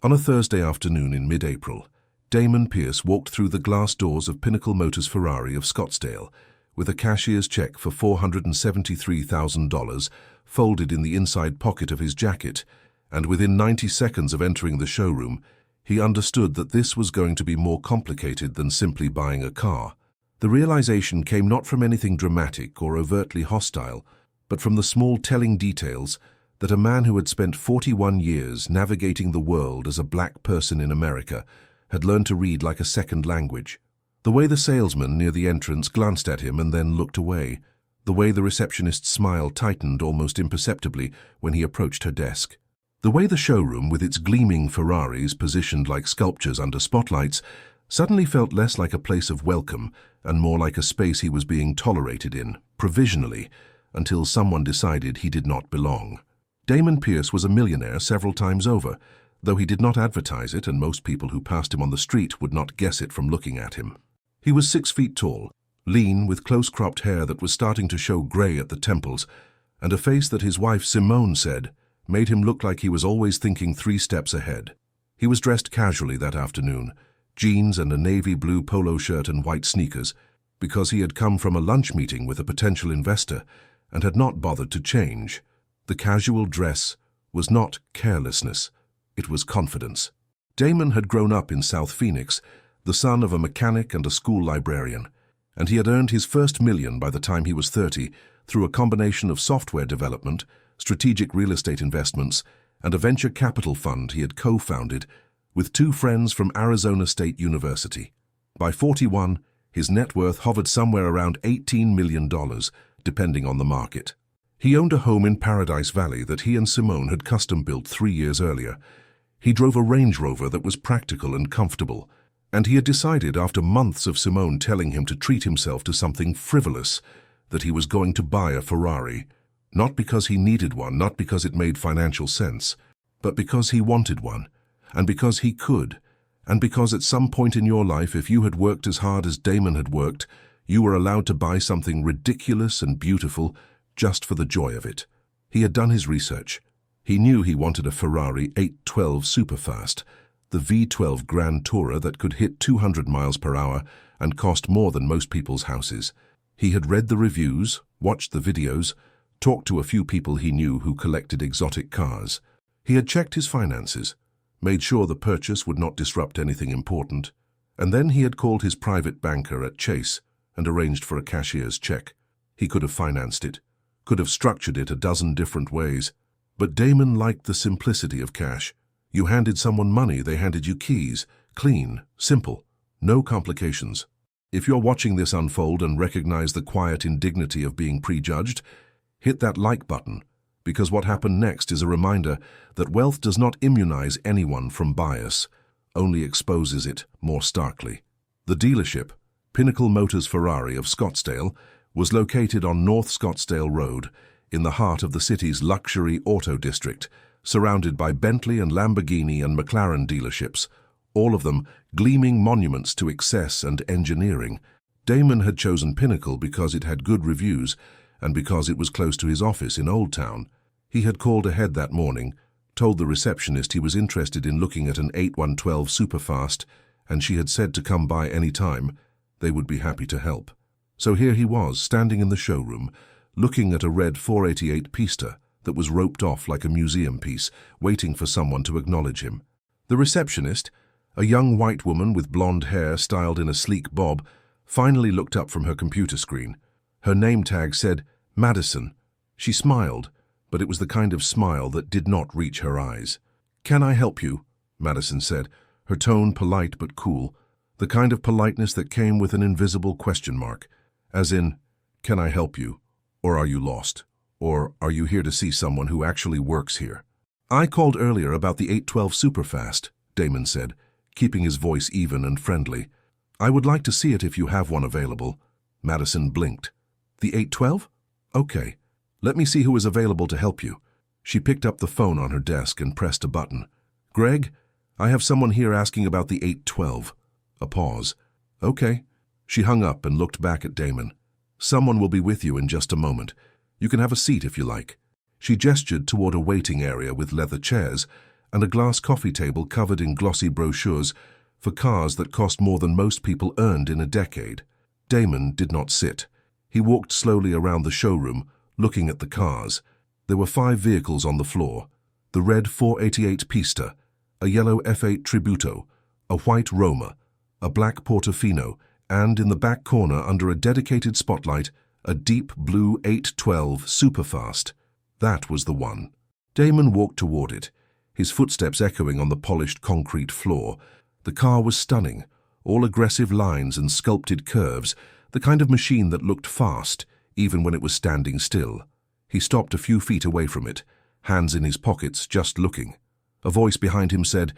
On a Thursday afternoon in mid-April, Damon Pierce walked through the glass doors of Pinnacle Motors Ferrari of Scottsdale with a cashier's check for $473,000 folded in the inside pocket of his jacket, and within 90 seconds of entering the showroom, he understood that this was going to be more complicated than simply buying a car. The realization came not from anything dramatic or overtly hostile, but from the small telling details that a man who had spent 41 years navigating the world as a black person in America had learned to read like a second language. The way the salesman near the entrance glanced at him and then looked away, the way the receptionist's smile tightened almost imperceptibly when he approached her desk, the way the showroom with its gleaming Ferraris positioned like sculptures under spotlights suddenly felt less like a place of welcome and more like a space he was being tolerated in, provisionally, until someone decided he did not belong. Damon Pierce was a millionaire several times over, though he did not advertise it and most people who passed him on the street would not guess it from looking at him. He was 6 feet tall, lean with close-cropped hair that was starting to show grey at the temples, and a face that his wife Simone said made him look like he was always thinking 3 steps ahead. He was dressed casually that afternoon, jeans and a navy blue polo shirt and white sneakers, because he had come from a lunch meeting with a potential investor and had not bothered to change. The casual dress was not carelessness, it was confidence. Damon had grown up in South Phoenix, the son of a mechanic and a school librarian, and he had earned his first million by the time he was 30 through a combination of software development, strategic real estate investments, and a venture capital fund he had co-founded with 2 friends from Arizona State University. By 41, his net worth hovered somewhere around $18 million, depending on the market. He owned a home in Paradise Valley that he and Simone had custom-built 3 years earlier. He drove a Range Rover that was practical and comfortable, and he had decided after months of Simone telling him to treat himself to something frivolous that he was going to buy a Ferrari, not because he needed one, not because it made financial sense, but because he wanted one, and because he could, and because at some point in your life, if you had worked as hard as Damon had worked, you were allowed to buy something ridiculous and beautiful just for the joy of it. He had done his research. He knew he wanted a Ferrari 812 Superfast, the V12 Grand Tourer that could hit 200 miles per hour and cost more than most people's houses. He had read the reviews, watched the videos, talked to a few people he knew who collected exotic cars. He had checked his finances, made sure the purchase would not disrupt anything important, and then he had called his private banker at Chase and arranged for a cashier's check. He could have financed it, could have structured it a dozen different ways, but Damon liked the simplicity of cash. You handed someone money, they handed you keys, clean, simple, no complications. If you're watching this unfold and recognize the quiet indignity of being prejudged, hit that like button, because what happened next is a reminder that wealth does not immunize anyone from bias, only exposes it more starkly. The dealership, Pinnacle Motors Ferrari of Scottsdale, was located on North Scottsdale Road, in the heart of the city's luxury auto district, surrounded by Bentley and Lamborghini and McLaren dealerships, all of them gleaming monuments to excess and engineering. Damon had chosen Pinnacle because it had good reviews and because it was close to his office in Old Town. He had called ahead that morning, told the receptionist he was interested in looking at an 8112 Superfast, and she had said to come by any time. They would be happy to help. So here he was, standing in the showroom, looking at a red 488 Pista that was roped off like a museum piece, waiting for someone to acknowledge him. The receptionist, a young white woman with blonde hair styled in a sleek bob, finally looked up from her computer screen. Her name tag said, Madison. She smiled, but it was the kind of smile that did not reach her eyes. "Can I help you?" Madison said, her tone polite but cool, the kind of politeness that came with an invisible question mark, as in, can I help you? Or are you lost? Or are you here to see someone who actually works here? "I called earlier about the 812 Superfast," Damon said, keeping his voice even and friendly. "I would like to see it if you have one available." Madison blinked. "The 812? Okay. Let me see who is available to help you." She picked up the phone on her desk and pressed a button. "Greg, I have someone here asking about the 812. A pause. "Okay." She hung up and looked back at Damon. "Someone will be with you in just a moment. You can have a seat if you like." She gestured toward a waiting area with leather chairs, and a glass coffee table covered in glossy brochures for cars that cost more than most people earned in a decade. Damon did not sit. He walked slowly around the showroom, looking at the cars. There were 5 vehicles on the floor: the red 488 Pista, a yellow F8 Tributo, a white Roma, a black Portofino, and in the back corner, under a dedicated spotlight, a deep blue 812 Superfast. That was the one. Damon walked toward it, his footsteps echoing on the polished concrete floor. The car was stunning, all aggressive lines and sculpted curves, the kind of machine that looked fast, even when it was standing still. He stopped a few feet away from it, hands in his pockets, just looking. A voice behind him said,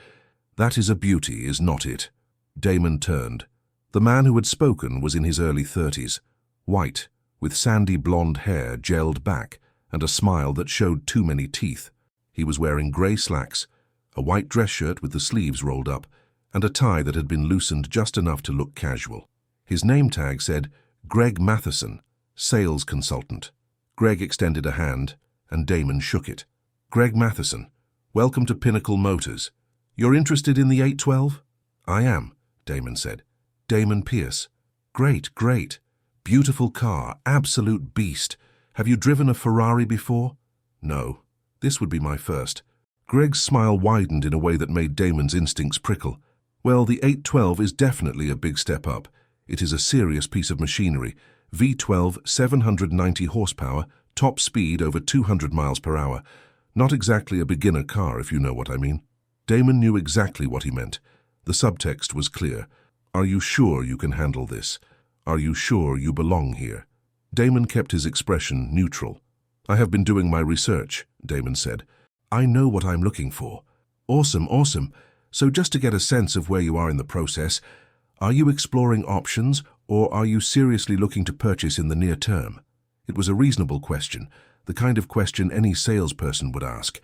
"That is a beauty, is not it?" Damon turned. The man who had spoken was in his early 30s, white, with sandy blonde hair gelled back and a smile that showed too many teeth. He was wearing grey slacks, a white dress shirt with the sleeves rolled up, and a tie that had been loosened just enough to look casual. His name tag said, Greg Matheson, sales consultant. Greg extended a hand, and Damon shook it. "Greg Matheson, welcome to Pinnacle Motors. You're interested in the 812? "I am," Damon said. "Damon Pierce. Great, great. Beautiful car, absolute beast. Have you driven a Ferrari before?" "No. This would be my first." Greg's smile widened in a way that made Damon's instincts prickle. "Well, the 812 is definitely a big step up. It is a serious piece of machinery. V12, 790 horsepower, top speed over 200 miles per hour. Not exactly a beginner car, if you know what I mean." Damon knew exactly what he meant. The subtext was clear. "Are you sure you can handle this? Are you sure you belong here?" Damon kept his expression neutral. "I have been doing my research," Damon said. "I know what I'm looking for." "Awesome, awesome. So just to get a sense of where you are in the process, are you exploring options, or are you seriously looking to purchase in the near term?" It was a reasonable question, the kind of question any salesperson would ask.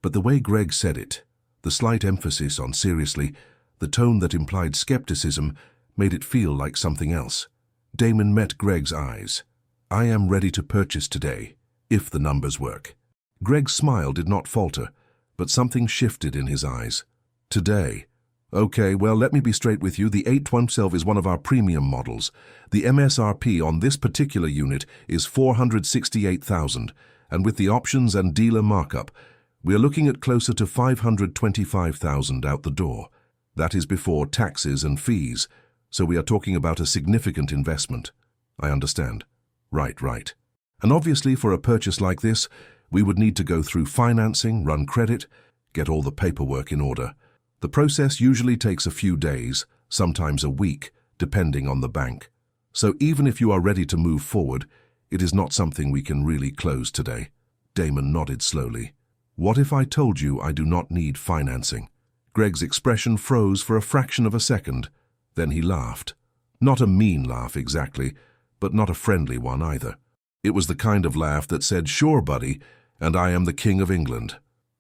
But the way Greg said it, the slight emphasis on seriously, the tone that implied skepticism, made it feel like something else. Damon met Greg's eyes. "I am ready to purchase today, if the numbers work." Greg's smile did not falter, but something shifted in his eyes. "Today? Okay, well, let me be straight with you. The 812 is one of our premium models. The MSRP on this particular unit is $468,000, and with the options and dealer markup, we are looking at closer to $525,000 out the door. That is before taxes and fees, so we are talking about a significant investment." "I understand." Right. "And obviously for a purchase like this, we would need to go through financing, run credit, get all the paperwork in order. The process usually takes a few days, sometimes a week, depending on the bank. So even if you are ready to move forward, it is not something we can really close today." Damon nodded slowly. "What if I told you I do not need financing?" Greg's expression froze for a fraction of a second. Then he laughed. Not a mean laugh exactly, but not a friendly one either. It was the kind of laugh that said, "Sure, buddy, and I am the King of England."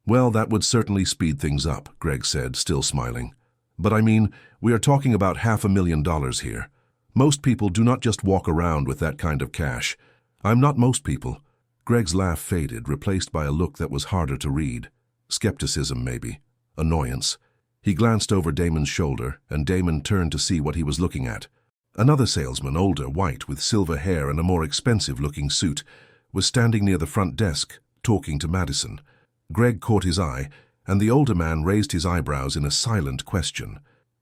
"Well, that would certainly speed things up," Greg said, still smiling. "But I mean, we are talking about $500,000 here. Most people do not just walk around with that kind of cash. I'm not most people." Greg's laugh faded, replaced by a look that was harder to read. Skepticism, maybe. Annoyance. He glanced over Damon's shoulder, and Damon turned to see what he was looking at. Another salesman, older, white, with silver hair and a more expensive-looking suit, was standing near the front desk, talking to Madison. Greg caught his eye, and the older man raised his eyebrows in a silent question.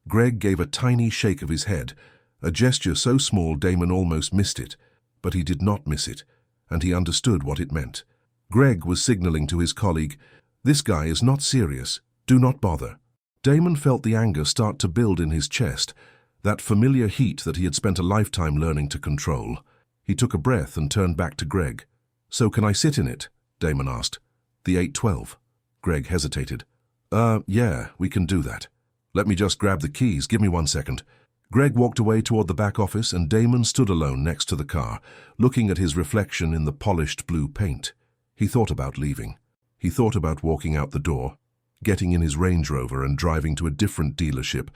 Greg gave a tiny shake of his head, a gesture so small Damon almost missed it, but he did not miss it, and he understood what it meant. Greg was signaling to his colleague, "This guy is not serious. Do not bother." Damon felt the anger start to build in his chest, that familiar heat that he had spent a lifetime learning to control. He took a breath and turned back to Greg. "So can I sit in it?" Damon asked. "The 812. Greg hesitated. Yeah, we can do that. Let me just grab the keys. Give me 1 second." Greg walked away toward the back office, and Damon stood alone next to the car, looking at his reflection in the polished blue paint. He thought about leaving. He thought about walking out the door, getting in his Range Rover and driving to a different dealership,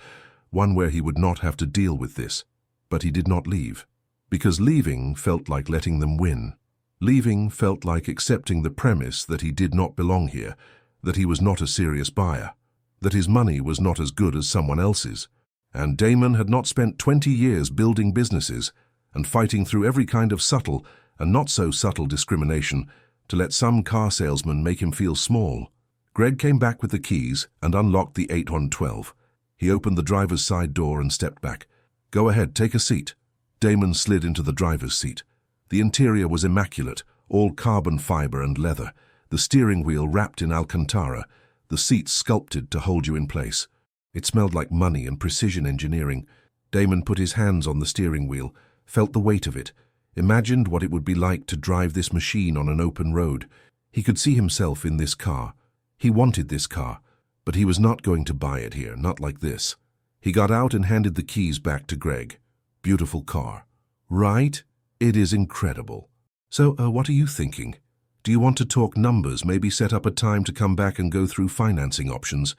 one where he would not have to deal with this. But he did not leave, because leaving felt like letting them win. Leaving felt like accepting the premise that he did not belong here, that he was not a serious buyer, that his money was not as good as someone else's. And Damon had not spent 20 years building businesses and fighting through every kind of subtle and not so subtle discrimination to let some car salesman make him feel small. Greg came back with the keys and unlocked the 8112. He opened the driver's side door and stepped back. "Go ahead, take a seat." Damon slid into the driver's seat. The interior was immaculate, all carbon fiber and leather, the steering wheel wrapped in Alcantara, the seats sculpted to hold you in place. It smelled like money and precision engineering. Damon put his hands on the steering wheel, felt the weight of it, imagined what it would be like to drive this machine on an open road. He could see himself in this car. He wanted this car, but he was not going to buy it here, not like this. He got out and handed the keys back to Greg. "Beautiful car. Right? It is incredible. So, what are you thinking? Do you want to talk numbers, maybe set up a time to come back and go through financing options?"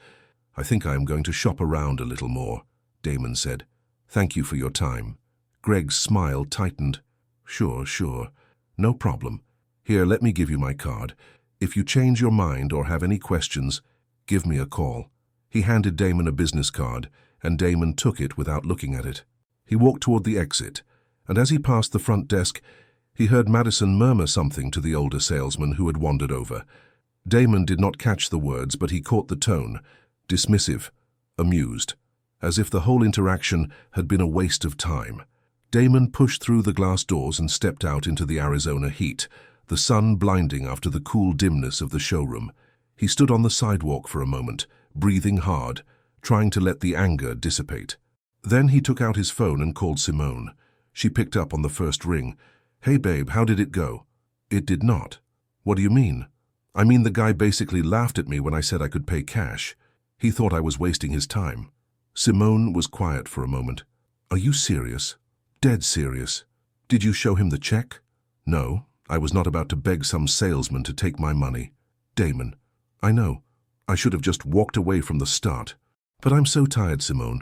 "I think I am going to shop around a little more," Damon said. "Thank you for your time." Greg's smile tightened. Sure. No problem. Here, let me give you my card. If you change your mind or have any questions, give me a call." He handed Damon a business card, and Damon took it without looking at it. He walked toward the exit, and as he passed the front desk, he heard Madison murmur something to the older salesman who had wandered over. Damon did not catch the words, but he caught the tone, dismissive, amused, as if the whole interaction had been a waste of time. Damon pushed through the glass doors and stepped out into the Arizona heat, the sun blinding after the cool dimness of the showroom. He stood on the sidewalk for a moment, breathing hard, trying to let the anger dissipate. Then he took out his phone and called Simone. She picked up on the first ring. "Hey babe, how did it go?" "It did not." "What do you mean?" "I mean the guy basically laughed at me when I said I could pay cash. He thought I was wasting his time." Simone was quiet for a moment. "Are you serious?" "Dead serious." "Did you show him the check?" "No, I was not about to beg some salesman to take my money." "Damon, I know. I should have just walked away from the start. But I'm so tired, Simone.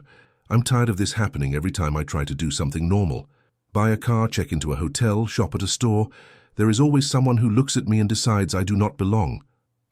I'm tired of this happening every time I try to do something normal. Buy a car, check into a hotel, shop at a store. There is always someone who looks at me and decides I do not belong."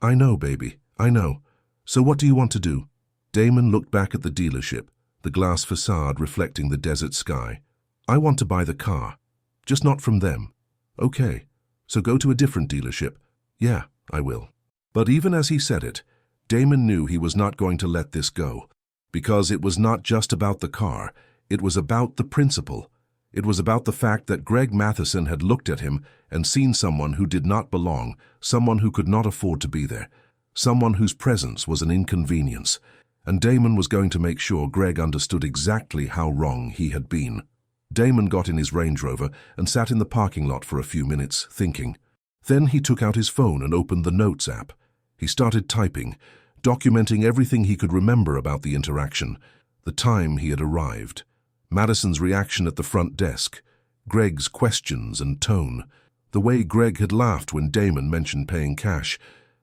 "I know, baby, I know. So what do you want to do?" Damon looked back at the dealership, the glass facade reflecting the desert sky. "I want to buy the car. Just not from them." "Okay, so go to a different dealership." "Yeah, I will." But even as he said it, Damon knew he was not going to let this go, because it was not just about the car, it was about the principle. It was about the fact that Greg Matheson had looked at him and seen someone who did not belong, someone who could not afford to be there, someone whose presence was an inconvenience. And Damon was going to make sure Greg understood exactly how wrong he had been. Damon got in his Range Rover and sat in the parking lot for a few minutes, thinking. Then he took out his phone and opened the Notes app. He started typing, documenting everything he could remember about the interaction, the time he had arrived, Madison's reaction at the front desk, Greg's questions and tone, the way Greg had laughed when Damon mentioned paying cash,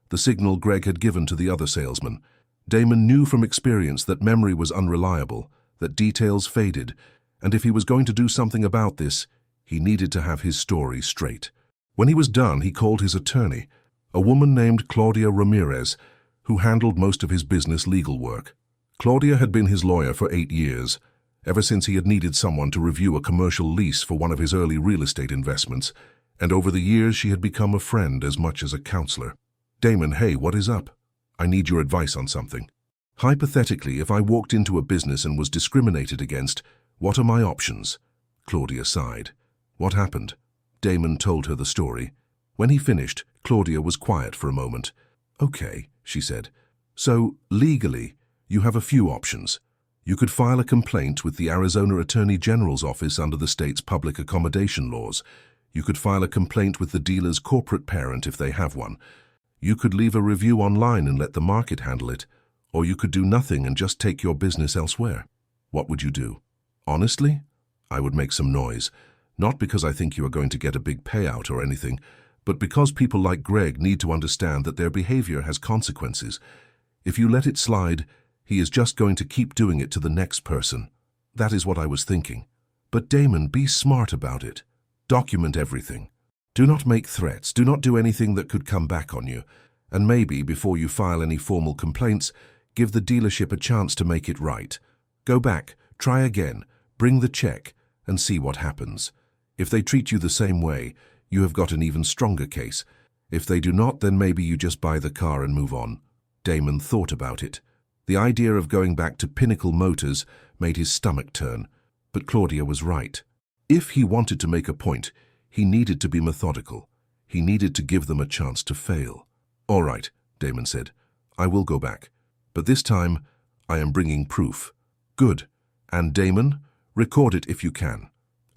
the signal Greg had given to the other salesman. Damon knew from experience that memory was unreliable, that details faded, and if he was going to do something about this, he needed to have his story straight. When he was done, he called his attorney, a woman named Claudia Ramirez, who handled most of his business legal work. Claudia had been his lawyer for 8 years, ever since he had needed someone to review a commercial lease for one of his early real estate investments, and over the years she had become a friend as much as a counselor. "Damon, hey, what is up? I need your advice on something. Hypothetically, if I walked into a business and was discriminated against, what are my options?" Claudia sighed. "What happened?" Damon told her the story. When he finished, Claudia was quiet for a moment. "Okay," she said. "So, legally, you have a few options. You could file a complaint with the Arizona Attorney General's office under the state's public accommodation laws. You could file a complaint with the dealer's corporate parent if they have one. You could leave a review online and let the market handle it, or you could do nothing and just take your business elsewhere. What would you do?" "Honestly, I would make some noise, not because I think you are going to get a big payout or anything, but because people like Greg need to understand that their behavior has consequences. If you let it slide, he is just going to keep doing it to the next person. That is what I was thinking. But Damon, be smart about it. Document everything. Do not make threats. Do not do anything that could come back on you. And maybe, before you file any formal complaints, give the dealership a chance to make it right. Go back, try again, bring the check, and see what happens. If they treat you the same way, you have got an even stronger case. If they do not, then maybe you just buy the car and move on. Damon thought about it. The idea of going back to Pinnacle Motors made his stomach turn, but Claudia was right. If he wanted to make a point, he needed to be methodical. He needed to give them a chance to fail. "All right," Damon said. "I will go back. But this time, I am bringing proof." "Good. And Damon, record it if you can.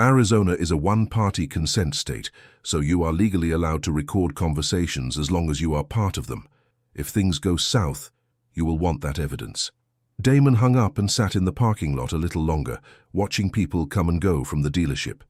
Arizona is a one-party consent state, so you are legally allowed to record conversations as long as you are part of them. If things go south, you will want that evidence." Damon hung up and sat in the parking lot a little longer, watching people come and go from the dealership.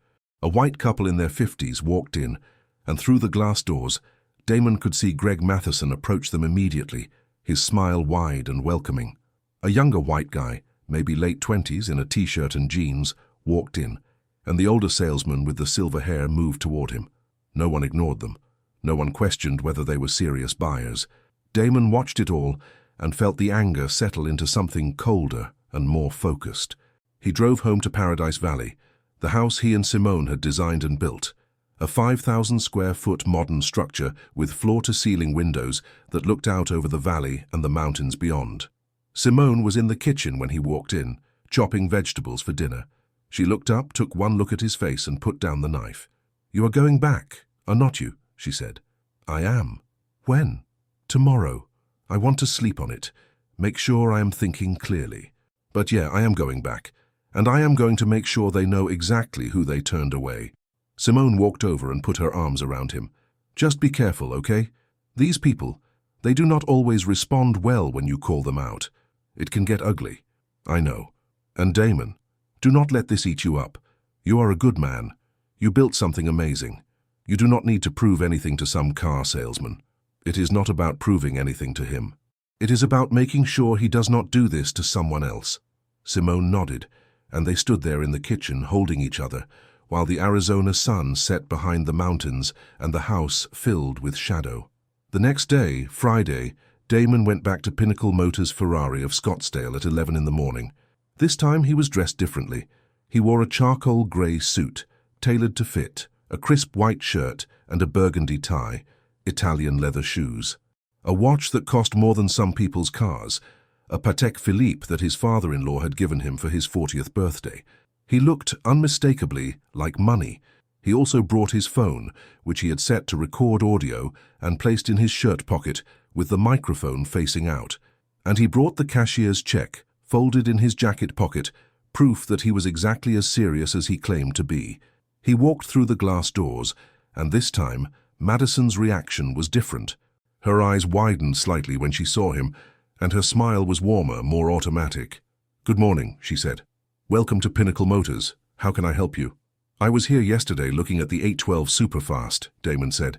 A white couple in their 50s walked in, and through the glass doors, Damon could see Greg Matheson approach them immediately, his smile wide and welcoming. A younger white guy, maybe late 20s in a t-shirt and jeans, walked in, and the older salesman with the silver hair moved toward him. No one ignored them. No one questioned whether they were serious buyers. Damon watched it all and felt the anger settle into something colder and more focused. He drove home to Paradise Valley, the house he and Simone had designed and built, a 5,000-square-foot modern structure with floor-to-ceiling windows that looked out over the valley and the mountains beyond. Simone was in the kitchen when he walked in, chopping vegetables for dinner. She looked up, took one look at his face, and put down the knife. "You are going back, are not you?" she said. "I am." "When?" "Tomorrow. I want to sleep on it. Make sure I am thinking clearly. But yeah, I am going back. And I am going to make sure they know exactly who they turned away." Simone walked over and put her arms around him. "Just be careful, okay? These people, they do not always respond well when you call them out. It can get ugly. I know. And Damon, do not let this eat you up. You are a good man. You built something amazing. You do not need to prove anything to some car salesman. It is not about proving anything to him. It is about making sure he does not do this to someone else." Simone nodded, and they stood there in the kitchen holding each other, while the Arizona sun set behind the mountains and the house filled with shadow. The next day, Friday, Damon went back to Pinnacle Motors Ferrari of Scottsdale at 11 in the morning. This time he was dressed differently. He wore a charcoal grey suit, tailored to fit, a crisp white shirt and a burgundy tie, Italian leather shoes. A watch that cost more than some people's cars, a Patek Philippe that his father-in-law had given him for his 40th birthday. He looked unmistakably like money. He also brought his phone, which he had set to record audio and placed in his shirt pocket with the microphone facing out. And he brought the cashier's check, folded in his jacket pocket, proof that he was exactly as serious as he claimed to be. He walked through the glass doors, and this time, Madison's reaction was different. Her eyes widened slightly when she saw him, and her smile was warmer, more automatic. "Good morning," she said. "Welcome to Pinnacle Motors. How can I help you?" "I was here yesterday looking at the 812 Superfast," Damon said.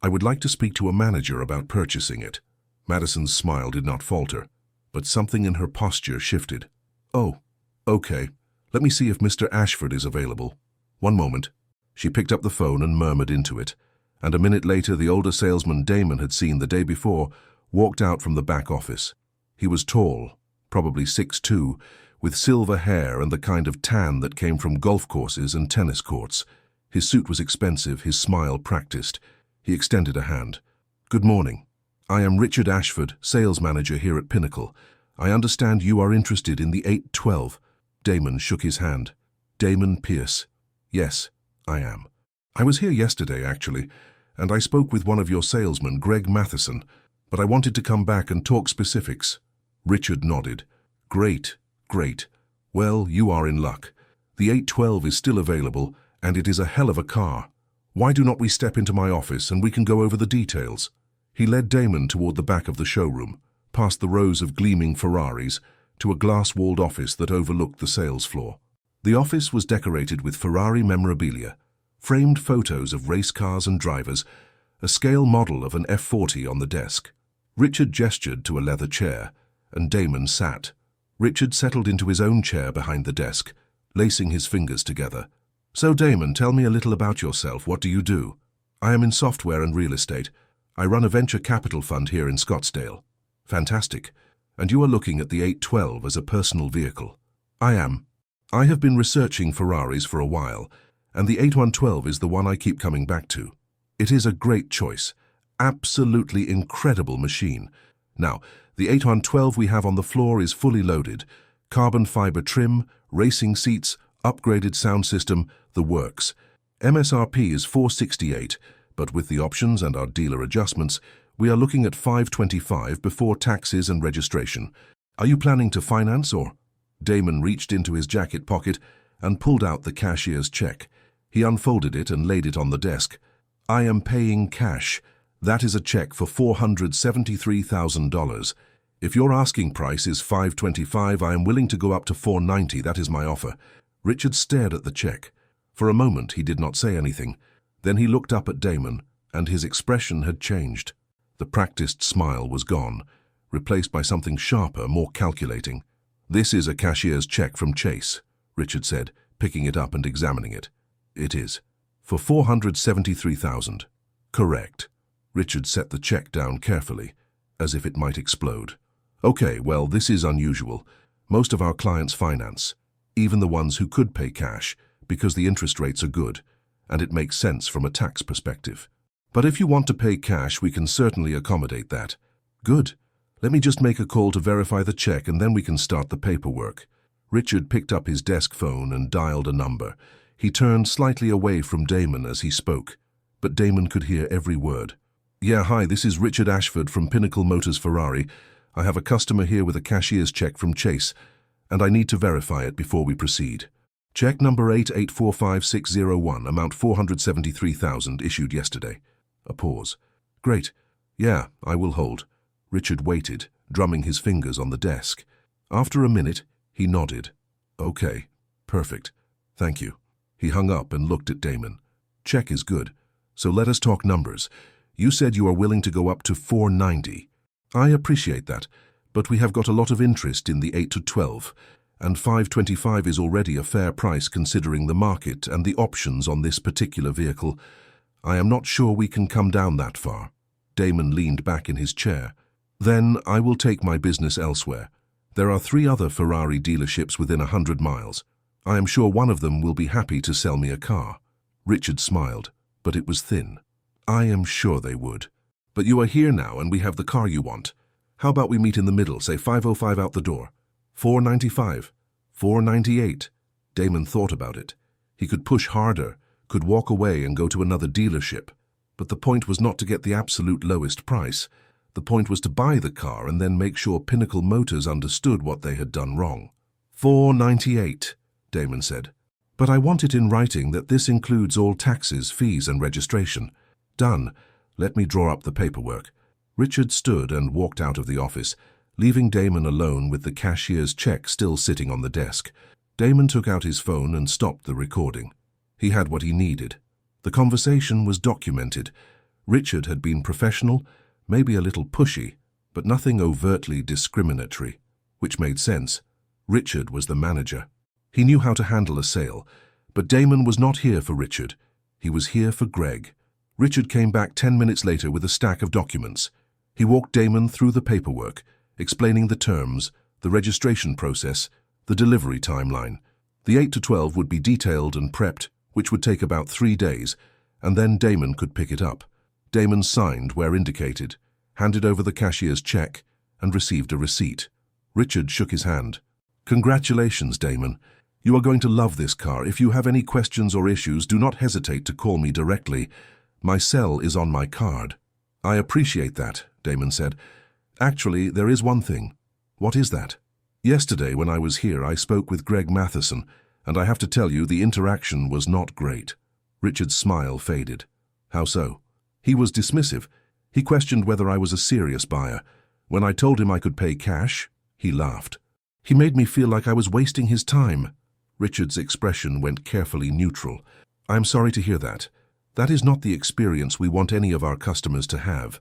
"I would like to speak to a manager about purchasing it." Madison's smile did not falter, but something in her posture shifted. "Oh, okay. Let me see if Mr. Ashford is available. One moment." She picked up the phone and murmured into it, and a minute later the older salesman Damon had seen the day before walked out from the back office. He was tall, probably 6'2", with silver hair and the kind of tan that came from golf courses and tennis courts. His suit was expensive, his smile practiced. He extended a hand. "Good morning. I am Richard Ashford, sales manager here at Pinnacle. I understand you are interested in the 812. Damon shook his hand. "Damon Pierce. Yes, I am. I was here yesterday, actually, and I spoke with one of your salesmen, Greg Matheson, but I wanted to come back and talk specifics." Richard nodded. "Great, great. Well, you are in luck. The 812 is still available, and it is a hell of a car. Why do not we step into my office and we can go over the details?" He led Damon toward the back of the showroom, past the rows of gleaming Ferraris, to a glass-walled office that overlooked the sales floor. The office was decorated with Ferrari memorabilia, framed photos of race cars and drivers, a scale model of an F40 on the desk. Richard gestured to a leather chair, and Damon sat. Richard settled into his own chair behind the desk, lacing his fingers together. "So Damon, tell me a little about yourself. What do you do?" "I am in software and real estate. I run a venture capital fund here in Scottsdale. Fantastic. And you are looking at the 812 as a personal vehicle? I am. I have been researching Ferraris for a while, and the 8112 is the one I keep coming back to. It is a great choice. Absolutely incredible machine. Now, the 8112 we have on the floor is fully loaded. Carbon fiber trim, racing seats, upgraded sound system, the works. MSRP is $468, but with the options and our dealer adjustments, we are looking at $525 before taxes and registration. Are you planning to finance or? Damon reached into his jacket pocket and pulled out the cashier's check. He unfolded it and laid it on the desk. I am paying cash. That is a check for $473,000. If your asking price is $525, I am willing to go up to $490. That is my offer. Richard stared at the check. For a moment, he did not say anything. Then he looked up at Damon, and his expression had changed. The practiced smile was gone, replaced by something sharper, more calculating. This is a cashier's check from Chase, Richard said, picking it up and examining it. It is. For $473,000. Correct. Richard set the check down carefully, as if it might explode. Okay, well, this is unusual. Most of our clients finance, even the ones who could pay cash, because the interest rates are good, and it makes sense from a tax perspective. But if you want to pay cash, we can certainly accommodate that. Good. Let me just make a call to verify the check, and then we can start the paperwork. Richard picked up his desk phone and dialed a number. He turned slightly away from Damon as he spoke, but Damon could hear every word. Yeah, hi, this is Richard Ashford from Pinnacle Motors Ferrari. I have a customer here with a cashier's check from Chase, and I need to verify it before we proceed. Check number 8845601, amount $473,000, issued yesterday. A pause. Great. Yeah, I will hold. Richard waited, drumming his fingers on the desk. After a minute, he nodded. Okay, perfect. Thank you. He hung up and looked at Damon. Check is good, so let us talk numbers. You said you are willing to go up to $490. I appreciate that, but we have got a lot of interest in the 8 to 12, and $525 is already a fair price considering the market and the options on this particular vehicle. I am not sure we can come down that far. Damon leaned back in his chair. Then I will take my business elsewhere. There are 3 other Ferrari dealerships within 100 miles. I am sure one of them will be happy to sell me a car. Richard smiled, but it was thin. I am sure they would. But you are here now and we have the car you want. How about we meet in the middle, say $505 out the door? $495. $498. Damon thought about it. He could push harder, could walk away and go to another dealership. But the point was not to get the absolute lowest price. The point was to buy the car and then make sure Pinnacle Motors understood what they had done wrong. $498, Damon said. But I want it in writing that this includes all taxes, fees and registration. Done. Let me draw up the paperwork. Richard stood and walked out of the office, leaving Damon alone with the cashier's check still sitting on the desk. Damon took out his phone and stopped the recording. He had what he needed. The conversation was documented. Richard had been professional, maybe a little pushy, but nothing overtly discriminatory, which made sense. Richard was the manager. He knew how to handle a sale, but Damon was not here for Richard. He was here for Greg. Richard came back 10 minutes later with a stack of documents. He walked Damon through the paperwork, explaining the terms, the registration process, the delivery timeline. The 8 to 12 would be detailed and prepped, which would take about 3 days, and then Damon could pick it up. Damon signed where indicated, handed over the cashier's check, and received a receipt. Richard shook his hand. Congratulations, Damon. You are going to love this car. If you have any questions or issues, do not hesitate to call me directly. My cell is on my card. I appreciate that, Damon said. Actually, there is one thing. What is that? Yesterday, when I was here, I spoke with Greg Matheson, and I have to tell you, the interaction was not great. Richard's smile faded. How so? He was dismissive. He questioned whether I was a serious buyer. When I told him I could pay cash, he laughed. He made me feel like I was wasting his time. Richard's expression went carefully neutral. I am sorry to hear that. That is not the experience we want any of our customers to have.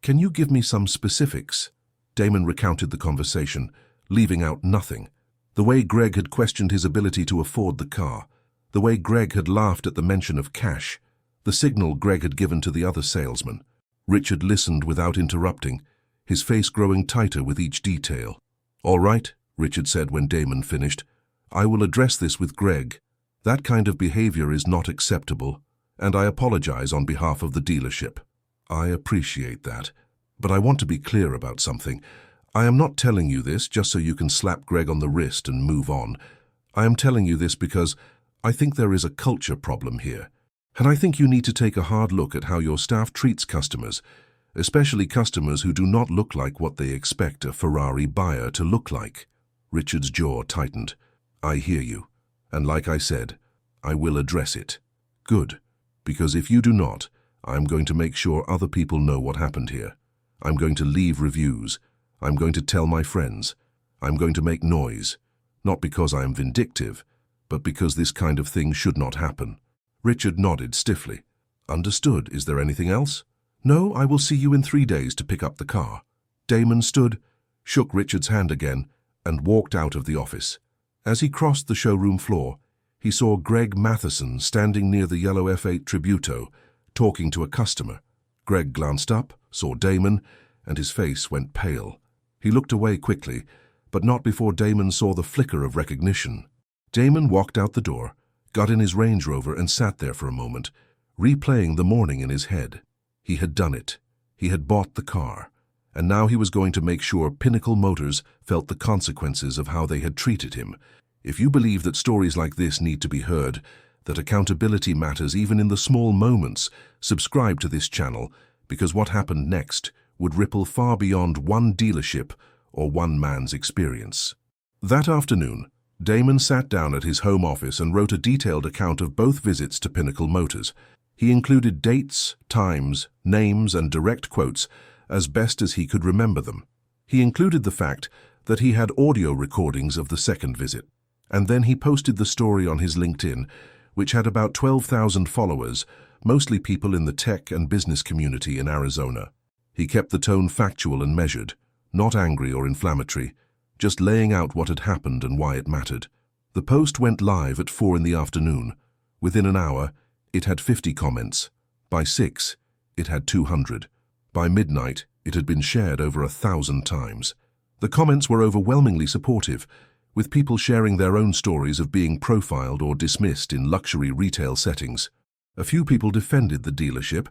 Can you give me some specifics? Damon recounted the conversation, leaving out nothing. The way Greg had questioned his ability to afford the car, the way Greg had laughed at the mention of cash, the signal Greg had given to the other salesman. Richard listened without interrupting, his face growing tighter with each detail. "All right," Richard said when Damon finished. "I will address this with Greg. That kind of behavior is not acceptable, and I apologize on behalf of the dealership." "I appreciate that, but I want to be clear about something. I am not telling you this just so you can slap Greg on the wrist and move on. I am telling you this because I think there is a culture problem here. And I think you need to take a hard look at how your staff treats customers, especially customers who do not look like what they expect a Ferrari buyer to look like." Richard's jaw tightened. "I hear you, and like I said, I will address it." "Good, because if you do not, I'm going to make sure other people know what happened here. I'm going to leave reviews. I'm going to tell my friends. I'm going to make noise, not because I am vindictive, but because this kind of thing should not happen." Richard nodded stiffly. "Understood. Is there anything else?" "No, I will see you in 3 days to pick up the car." Damon stood, shook Richard's hand again, and walked out of the office. As he crossed the showroom floor, he saw Greg Matheson standing near the yellow F8 Tributo, talking to a customer. Greg glanced up, saw Damon, and his face went pale. He looked away quickly, but not before Damon saw the flicker of recognition. Damon walked out the door, got in his Range Rover and sat there for a moment, replaying the morning in his head. He had done it. He had bought the car, and now he was going to make sure Pinnacle Motors felt the consequences of how they had treated him. If you believe that stories like this need to be heard, that accountability matters even in the small moments, subscribe to this channel, because what happened next would ripple far beyond one dealership or one man's experience. That afternoon, Damon sat down at his home office and wrote a detailed account of both visits to Pinnacle Motors. He included dates, times, names, and direct quotes as best as he could remember them. He included the fact that he had audio recordings of the second visit, and then he posted the story on his LinkedIn, which had about 12,000 followers, mostly people in the tech and business community in Arizona. He kept the tone factual and measured, not angry or inflammatory, just laying out what had happened and why it mattered. The post went live at 4 in the afternoon. Within an hour, it had 50 comments. By 6, it had 200. By midnight, it had been shared over 1,000 times. The comments were overwhelmingly supportive, with people sharing their own stories of being profiled or dismissed in luxury retail settings. A few people defended the dealership,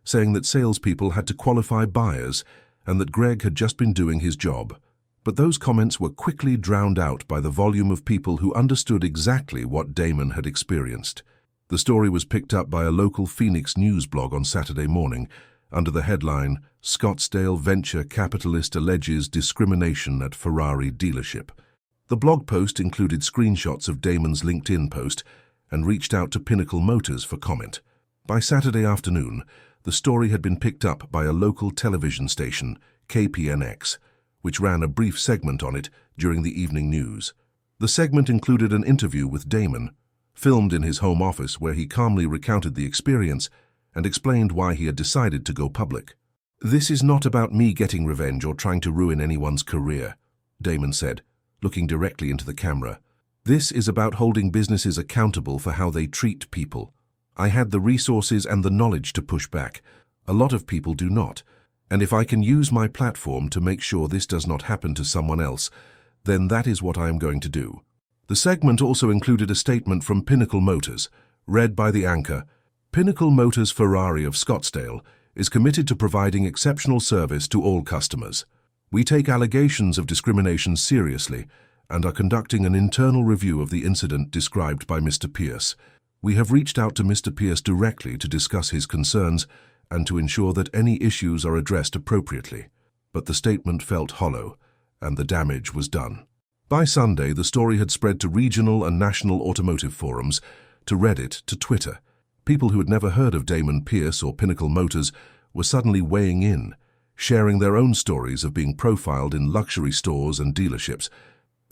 saying that salespeople had to qualify buyers and that Greg had just been doing his job. But those comments were quickly drowned out by the volume of people who understood exactly what Damon had experienced. The story was picked up by a local Phoenix news blog on Saturday morning under the headline, "Scottsdale Venture Capitalist Alleges Discrimination at Ferrari Dealership." The blog post included screenshots of Damon's LinkedIn post and reached out to Pinnacle Motors for comment. By Saturday afternoon, the story had been picked up by a local television station, KPNX, which ran a brief segment on it during the evening news. The segment included an interview with Damon, filmed in his home office where he calmly recounted the experience and explained why he had decided to go public. "This is not about me getting revenge or trying to ruin anyone's career," Damon said, looking directly into the camera. "This is about holding businesses accountable for how they treat people. I had the resources and the knowledge to push back. A lot of people do not. And if I can use my platform to make sure this does not happen to someone else, then that is what I am going to do." The segment also included a statement from Pinnacle Motors, read by the anchor. "Pinnacle Motors Ferrari of Scottsdale is committed to providing exceptional service to all customers. We take allegations of discrimination seriously and are conducting an internal review of the incident described by Mr. Pierce. We have reached out to Mr. Pierce directly to discuss his concerns and to ensure that any issues are addressed appropriately." But the statement felt hollow, and the damage was done. By Sunday, the story had spread to regional and national automotive forums, to Reddit, to Twitter. People who had never heard of Damon Pierce or Pinnacle Motors were suddenly weighing in, sharing their own stories of being profiled in luxury stores and dealerships.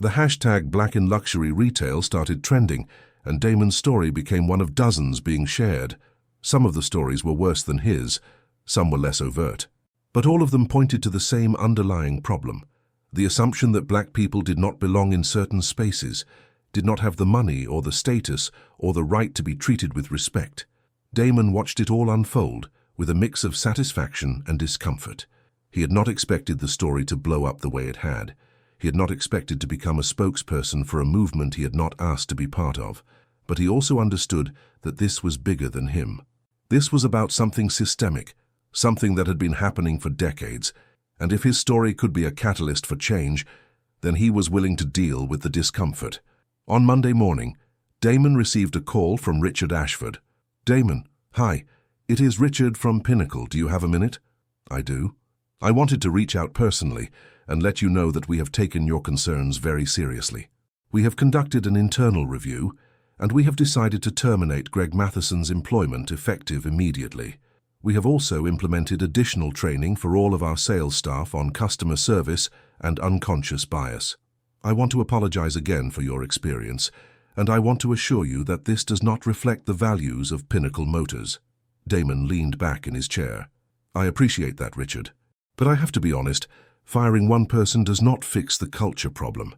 The hashtag Black in Luxury Retail started trending, and Damon's story became one of dozens being shared. Some of the stories were worse than his, some were less overt. But all of them pointed to the same underlying problem: the assumption that black people did not belong in certain spaces, did not have the money or the status or the right to be treated with respect. Damon watched it all unfold, with a mix of satisfaction and discomfort. He had not expected the story to blow up the way it had. He had not expected to become a spokesperson for a movement he had not asked to be part of. But he also understood that this was bigger than him. This was about something systemic, something that had been happening for decades, and if his story could be a catalyst for change, then he was willing to deal with the discomfort. On Monday morning, Damon received a call from Richard Ashford. "Damon, hi, it is Richard from Pinnacle. Do you have a minute?" "I do. I wanted to reach out personally and let you know that we have taken your concerns very seriously. We have conducted an internal review, and we have decided to terminate Greg Matheson's employment effective immediately. We have also implemented additional training for all of our sales staff on customer service and unconscious bias. I want to apologize again for your experience, and I want to assure you that this does not reflect the values of Pinnacle Motors." Damon leaned back in his chair. "I appreciate that, Richard. But I have to be honest, firing one person does not fix the culture problem.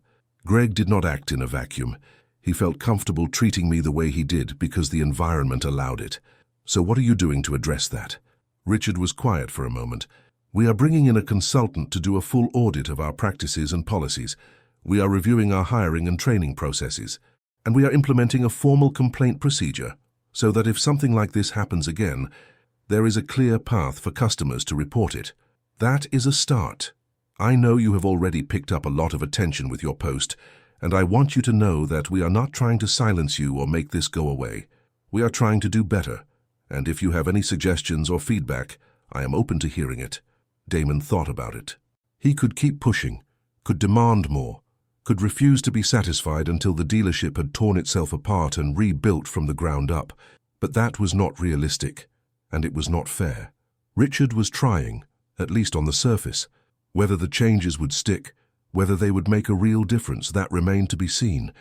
Greg did not act in a vacuum. He felt comfortable treating me the way he did because the environment allowed it. So what are you doing to address that?" Richard was quiet for a moment. "We are bringing in a consultant to do a full audit of our practices and policies. We are reviewing our hiring and training processes. And we are implementing a formal complaint procedure so that if something like this happens again, there is a clear path for customers to report it. That is a start. I know you have already picked up a lot of attention with your post, and I want you to know that we are not trying to silence you or make this go away. We are trying to do better, and if you have any suggestions or feedback, I am open to hearing it." Damon thought about it. He could keep pushing, could demand more, could refuse to be satisfied until the dealership had torn itself apart and rebuilt from the ground up, but that was not realistic, and it was not fair. Richard was trying, at least on the surface. Whether the changes would stick, whether they would make a real difference, that remained to be seen,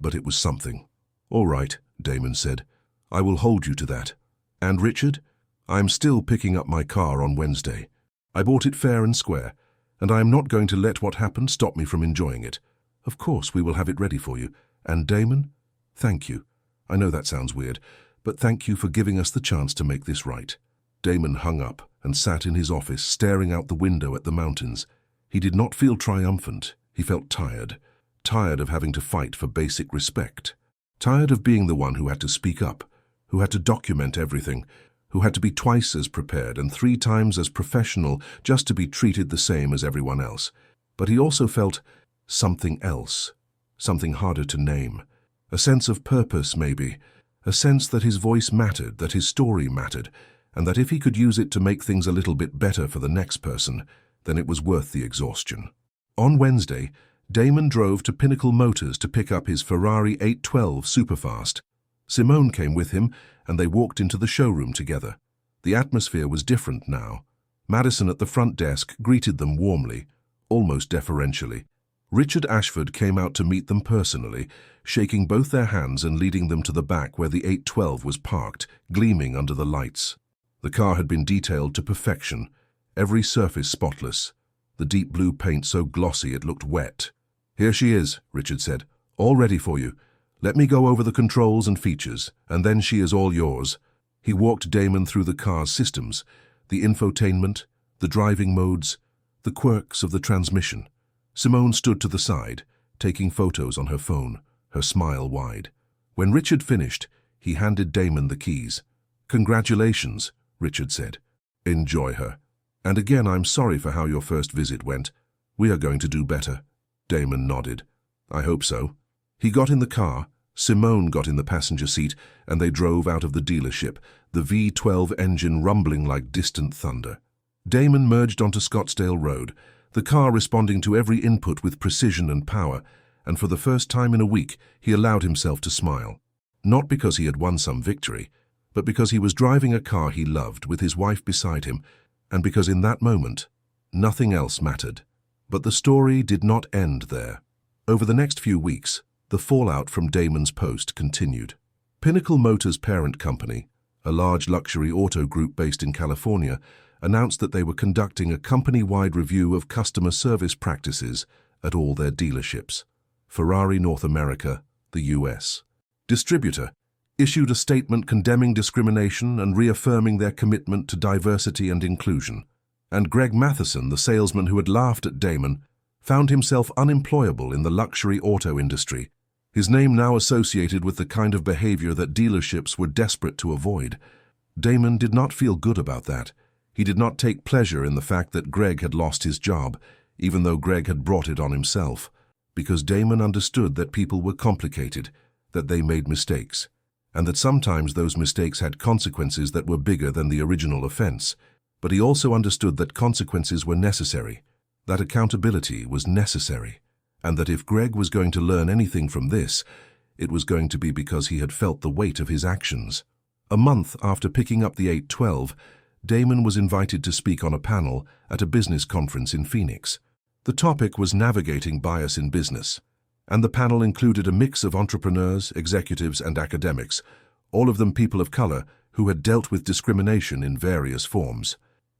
but it was something. "All right," Damon said. "I will hold you to that. And Richard, I am still picking up my car on Wednesday. I bought it fair and square, and I am not going to let what happened stop me from enjoying it. Of course, we will have it ready for you. And Damon, thank you. I know that sounds weird, but thank you for giving us the chance to make this right." Damon hung up and sat in his office, staring out the window at the mountains. He did not feel triumphant. He felt tired. Tired of having to fight for basic respect. Tired of being the one who had to speak up, who had to document everything, who had to be twice as prepared and 3 times as professional just to be treated the same as everyone else. But he also felt something else, something harder to name. A sense of purpose, maybe. A sense that his voice mattered, that his story mattered, and that if he could use it to make things a little bit better for the next person, then it was worth the exhaustion. On Wednesday, Damon drove to Pinnacle Motors to pick up his Ferrari 812 Superfast. Simone came with him, and they walked into the showroom together. The atmosphere was different now. Madison at the front desk greeted them warmly, almost deferentially. Richard Ashford came out to meet them personally, shaking both their hands and leading them to the back where the 812 was parked, gleaming under the lights. The car had been detailed to perfection, every surface spotless, the deep blue paint so glossy it looked wet. "Here she is," Richard said, "all ready for you. Let me go over the controls and features, and then she is all yours." He walked Damon through the car's systems, the infotainment, the driving modes, the quirks of the transmission. Simone stood to the side, taking photos on her phone, her smile wide. When Richard finished, he handed Damon the keys. "Congratulations," Richard said. "Enjoy her. And again, I'm sorry for how your first visit went. We are going to do better." Damon nodded. "I hope so." He got in the car, Simone got in the passenger seat, and they drove out of the dealership, the V12 engine rumbling like distant thunder. Damon merged onto Scottsdale Road, the car responding to every input with precision and power, and for the first time in a week, he allowed himself to smile. Not because he had won some victory, but because he was driving a car he loved with his wife beside him, and because in that moment, nothing else mattered. But the story did not end there. Over the next few weeks, the fallout from Damon's post continued. Pinnacle Motors' parent company, a large luxury auto group based in California, announced that they were conducting a company-wide review of customer service practices at all their dealerships. Ferrari North America, the US. Distributor, issued a statement condemning discrimination and reaffirming their commitment to diversity and inclusion. And Greg Matheson, the salesman who had laughed at Damon, found himself unemployable in the luxury auto industry, his name now associated with the kind of behavior that dealerships were desperate to avoid. Damon did not feel good about that. He did not take pleasure in the fact that Greg had lost his job, even though Greg had brought it on himself, because Damon understood that people were complicated, that they made mistakes, and that sometimes those mistakes had consequences that were bigger than the original offense. But he also understood that consequences were necessary, that accountability was necessary, and that if Greg was going to learn anything from this, it was going to be because he had felt the weight of his actions. A month after picking up the 812, Damon was invited to speak on a panel at a business conference in Phoenix. The topic was navigating bias in business, and the panel included a mix of entrepreneurs, executives, and academics, all of them people of color who had dealt with discrimination in various forms.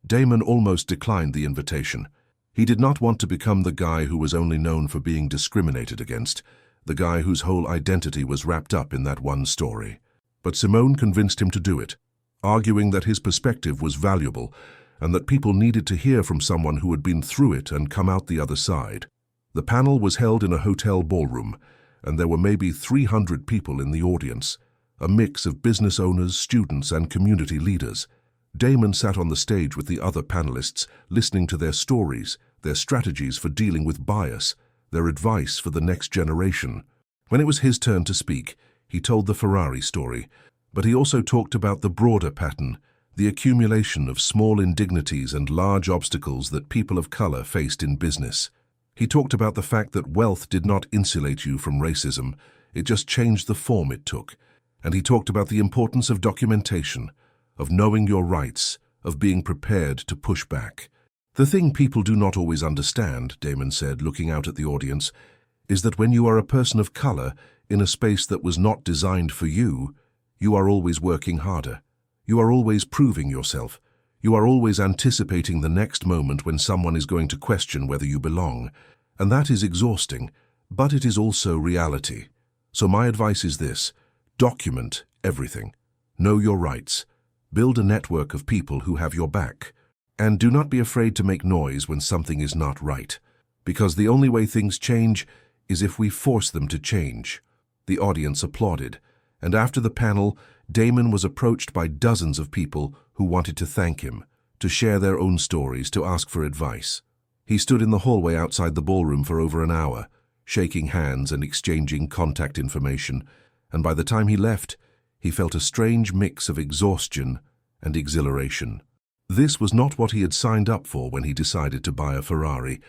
Damon almost declined the invitation. He did not want to become the guy who was only known for being discriminated against, the guy whose whole identity was wrapped up in that one story. But Simone convinced him to do it, arguing that his perspective was valuable and that people needed to hear from someone who had been through it and come out the other side. The panel was held in a hotel ballroom, and there were maybe 300 people in the audience, a mix of business owners, students, and community leaders. Damon sat on the stage with the other panelists, listening to their stories, their strategies for dealing with bias, their advice for the next generation. When it was his turn to speak, he told the Ferrari story, but he also talked about the broader pattern, the accumulation of small indignities and large obstacles that people of color faced in business. He talked about the fact that wealth did not insulate you from racism, it just changed the form it took. And he talked about the importance of documentation, of knowing your rights, of being prepared to push back. The thing people do not always understand, Damon said, looking out at the audience, is that when you are a person of color in a space that was not designed for you, you are always working harder. You are always proving yourself. You are always anticipating the next moment when someone is going to question whether you belong. And that is exhausting, but it is also reality. So my advice is this: document everything. Know your rights. Build a network of people who have your back. And do not be afraid to make noise when something is not right, because the only way things change is if we force them to change. The audience applauded, and after the panel, Damon was approached by dozens of people who wanted to thank him, to share their own stories, to ask for advice. He stood in the hallway outside the ballroom for over an hour, shaking hands and exchanging contact information, and by the time he left, he felt a strange mix of exhaustion and exhilaration. This was not what he had signed up for when he decided to buy a Ferrari,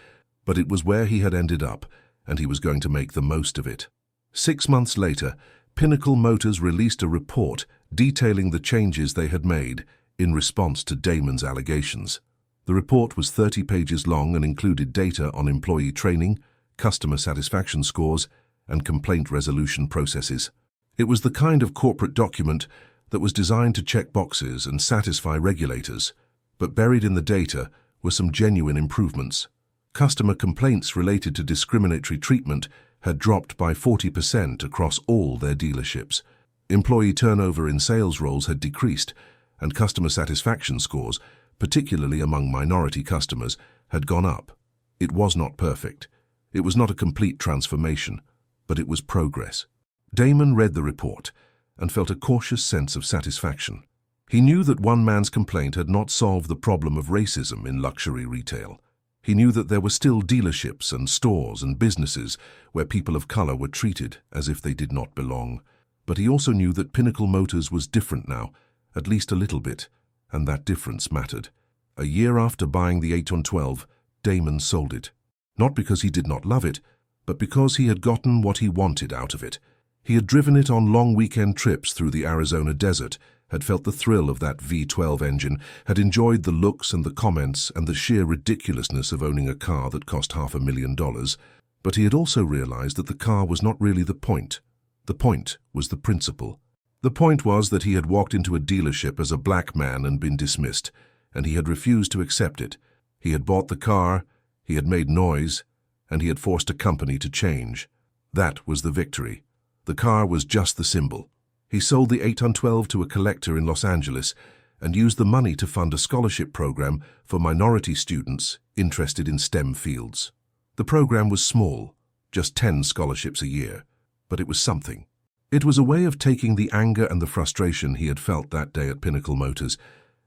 but it was where he had ended up, and he was going to make the most of it. 6 months later, Pinnacle Motors released a report detailing the changes they had made in response to Damon's allegations. The report was 30 pages long and included data on employee training, customer satisfaction scores, and complaint resolution processes. It was the kind of corporate document that was designed to check boxes and satisfy regulators, but buried in the data were some genuine improvements. Customer complaints related to discriminatory treatment had dropped by 40% across all their dealerships. Employee turnover in sales roles had decreased, and customer satisfaction scores, particularly among minority customers, had gone up. It was not perfect. It was not a complete transformation, but it was progress. Damon read the report and felt a cautious sense of satisfaction. He knew that one man's complaint had not solved the problem of racism in luxury retail. He knew that there were still dealerships and stores and businesses where people of color were treated as if they did not belong. But he also knew that Pinnacle Motors was different now, at least a little bit, and that difference mattered. A year after buying the 812, Damon sold it. Not because he did not love it, but because he had gotten what he wanted out of it. He had driven it on long weekend trips through the Arizona desert, had felt the thrill of that V12 engine, had enjoyed the looks and the comments and the sheer ridiculousness of owning a car that cost $500,000, but he had also realized that the car was not really the point. The point was the principle. The point was that he had walked into a dealership as a black man and been dismissed, and he had refused to accept it. He had bought the car, he had made noise, and he had forced a company to change. That was the victory. The car was just the symbol. He sold the 812 to a collector in Los Angeles and used the money to fund a scholarship program for minority students interested in STEM fields. The program was small, just 10 scholarships a year, but it was something. It was a way of taking the anger and the frustration he had felt that day at Pinnacle Motors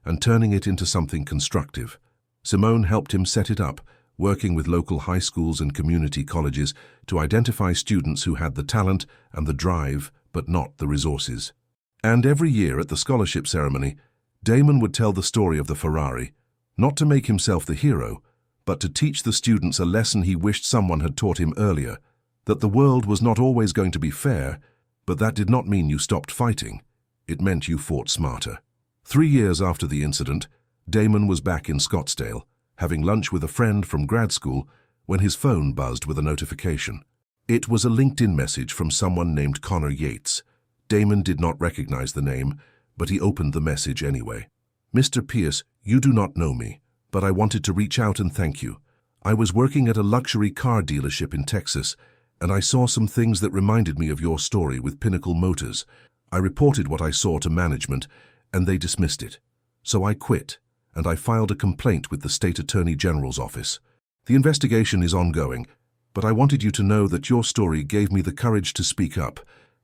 and turning it into something constructive. Simone helped him set it up, working with local high schools and community colleges to identify students who had the talent and the drive, but not the resources. And every year at the scholarship ceremony, Damon would tell the story of the Ferrari, not to make himself the hero, but to teach the students a lesson he wished someone had taught him earlier, that the world was not always going to be fair, but that did not mean you stopped fighting. It meant you fought smarter. 3 years after the incident, Damon was back in Scottsdale, having lunch with a friend from grad school, when his phone buzzed with a notification. It was a LinkedIn message from someone named Connor Yates. Damon did not recognize the name, but he opened the message anyway. "Mr. Pierce, you do not know me, but I wanted to reach out and thank you. I was working at a luxury car dealership in Texas, and I saw some things that reminded me of your story with Pinnacle Motors. I reported what I saw to management, and they dismissed it. So I quit, and I filed a complaint with the State Attorney General's office. The investigation is ongoing, but I wanted you to know that your story gave me the courage to speak up.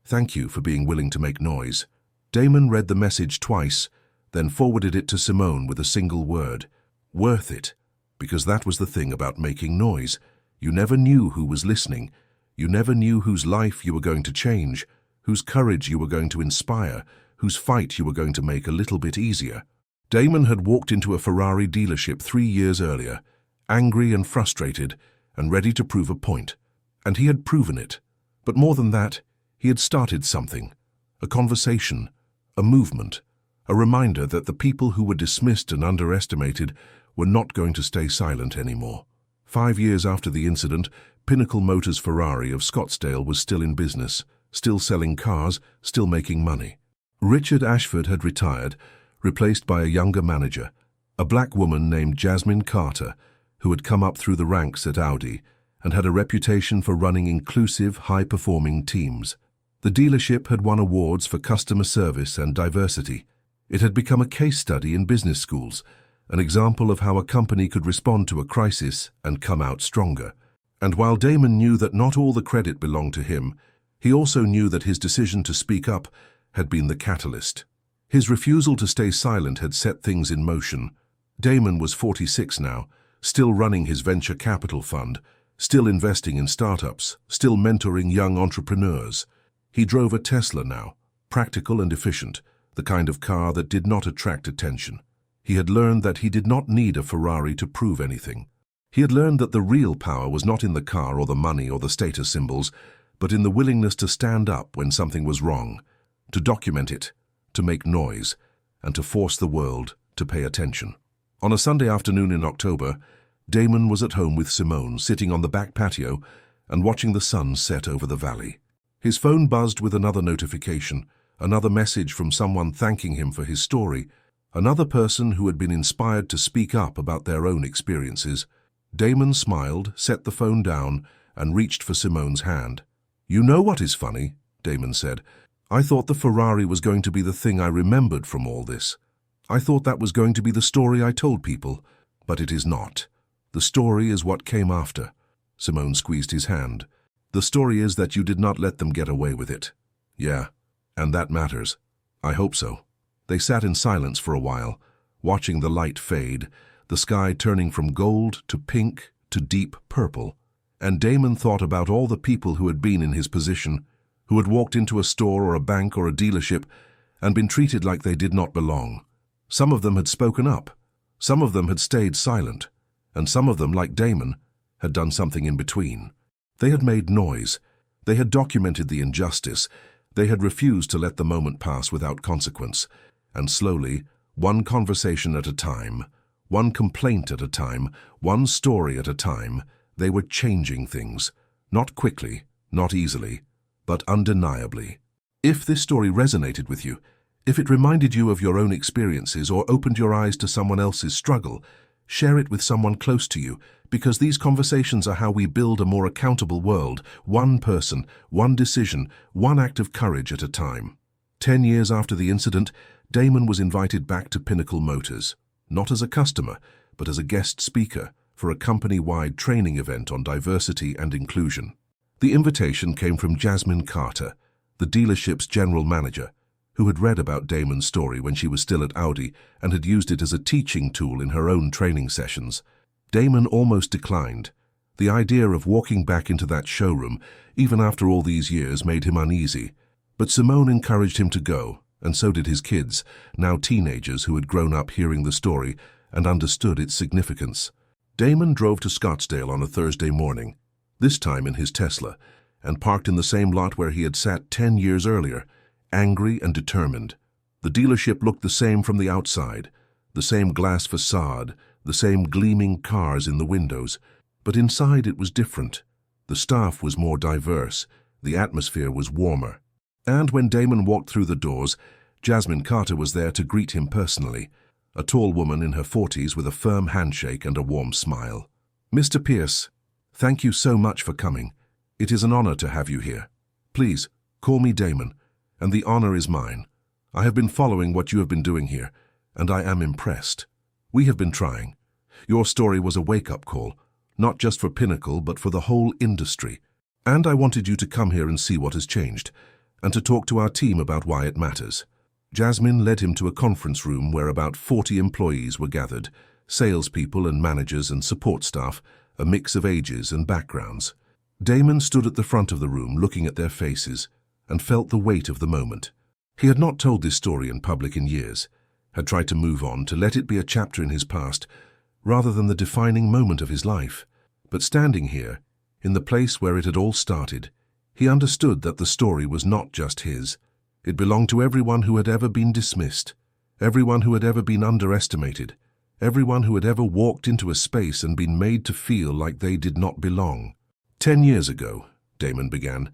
Thank you for being willing to make noise." Damon read the message twice, then forwarded it to Simone with a single word: worth it. Because that was the thing about making noise. You never knew who was listening. You never knew whose life you were going to change, whose courage you were going to inspire, whose fight you were going to make a little bit easier. Damon had walked into a Ferrari dealership 3 years earlier, angry and frustrated, and ready to prove a point. And he had proven it. But more than that, he had started something. A conversation, a movement, a reminder that the people who were dismissed and underestimated were not going to stay silent anymore. 5 years after the incident, Pinnacle Motors Ferrari of Scottsdale was still in business, still selling cars, still making money. Richard Ashford had retired, replaced by a younger manager, a black woman named Jasmine Carter, who had come up through the ranks at Audi and had a reputation for running inclusive, high-performing teams. The dealership had won awards for customer service and diversity. It had become a case study in business schools, an example of how a company could respond to a crisis and come out stronger. And while Damon knew that not all the credit belonged to him, he also knew that his decision to speak up had been the catalyst. His refusal to stay silent had set things in motion. Damon was 46 now, still running his venture capital fund, still investing in startups, still mentoring young entrepreneurs. He drove a Tesla now, practical and efficient, the kind of car that did not attract attention. He had learned that he did not need a Ferrari to prove anything. He had learned that the real power was not in the car or the money or the status symbols, but in the willingness to stand up when something was wrong, to document it, to make noise, and to force the world to pay attention. On a Sunday afternoon in October, Damon was at home with Simone, sitting on the back patio and watching the sun set over the valley. His phone buzzed with another notification, another message from someone thanking him for his story, another person who had been inspired to speak up about their own experiences. Damon smiled, set the phone down, and reached for Simone's hand. "You know what is funny?" Damon said. "I thought the Ferrari was going to be the thing I remembered from all this. I thought that was going to be the story I told people, but it is not. The story is what came after." Simone squeezed his hand. "The story is that you did not let them get away with it." "Yeah, and that matters. I hope so." They sat in silence for a while, watching the light fade, the sky turning from gold to pink to deep purple. And Damon thought about all the people who had been in his position, who had walked into a store or a bank or a dealership and been treated like they did not belong. Some of them had spoken up, some of them had stayed silent, and some of them, like Damon, had done something in between. They had made noise, they had documented the injustice, they had refused to let the moment pass without consequence, and slowly, one conversation at a time, one complaint at a time, one story at a time, they were changing things, not quickly, not easily, but undeniably. If this story resonated with you, if it reminded you of your own experiences or opened your eyes to someone else's struggle, share it with someone close to you, because these conversations are how we build a more accountable world, one person, one decision, one act of courage at a time. 10 years after the incident, Damon was invited back to Pinnacle Motors, not as a customer, but as a guest speaker for a company-wide training event on diversity and inclusion. The invitation came from Jasmine Carter, the dealership's general manager, who had read about Damon's story when she was still at Audi and had used it as a teaching tool in her own training sessions. Damon almost declined. The idea of walking back into that showroom, even after all these years, made him uneasy. But Simone encouraged him to go, and so did his kids, now teenagers who had grown up hearing the story and understood its significance. Damon drove to Scottsdale on a Thursday morning, this time in his Tesla, and parked in the same lot where he had sat 10 years earlier, angry and determined. The dealership looked the same from the outside, the same glass facade, the same gleaming cars in the windows, but inside it was different. The staff was more diverse, the atmosphere was warmer. And when Damon walked through the doors, Jasmine Carter was there to greet him personally, a tall woman in her 40s with a firm handshake and a warm smile. "Mr. Pierce, thank you so much for coming. It is an honor to have you here. Please, call me Damon, and the honor is mine. I have been following what you have been doing here, and I am impressed. We have been trying. Your story was a wake-up call, not just for Pinnacle, but for the whole industry. And I wanted you to come here and see what has changed, and to talk to our team about why it matters." Jasmine led him to a conference room where about 40 employees were gathered, salespeople and managers and support staff, a mix of ages and backgrounds. Damon stood at the front of the room looking at their faces and felt the weight of the moment. He had not told this story in public in years, had tried to move on, to let it be a chapter in his past, rather than the defining moment of his life. But standing here, in the place where it had all started, he understood that the story was not just his. It belonged to everyone who had ever been dismissed, everyone who had ever been underestimated, everyone who had ever walked into a space and been made to feel like they did not belong. 10 years ago, Damon began,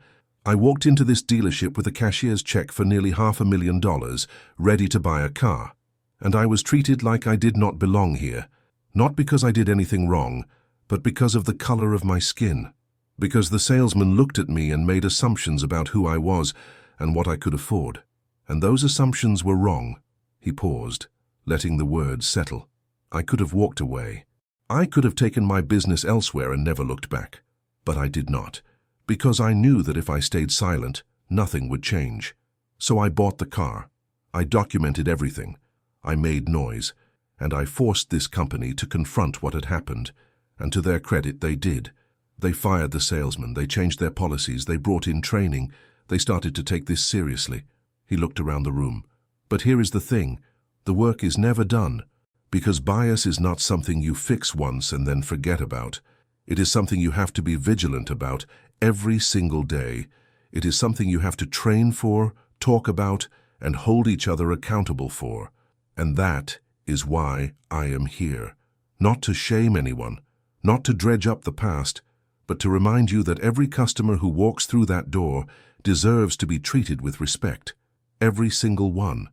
I walked into this dealership with a cashier's check for nearly $500,000, ready to buy a car, and I was treated like I did not belong here, not because I did anything wrong, but because of the color of my skin, because the salesman looked at me and made assumptions about who I was and what I could afford, and those assumptions were wrong. He paused, letting the words settle. I could have walked away. I could have taken my business elsewhere and never looked back, but I did not. Because I knew that if I stayed silent, nothing would change. So I bought the car. I documented everything. I made noise, and I forced this company to confront what had happened, and to their credit, they did. They fired the salesman, they changed their policies, they brought in training, they started to take this seriously. He looked around the room. But here is the thing, the work is never done, because bias is not something you fix once and then forget about. It is something you have to be vigilant about every single day. It is something you have to train for, talk about, and hold each other accountable for. And that is why I am here. Not to shame anyone, not to dredge up the past, but to remind you that every customer who walks through that door deserves to be treated with respect. Every single one.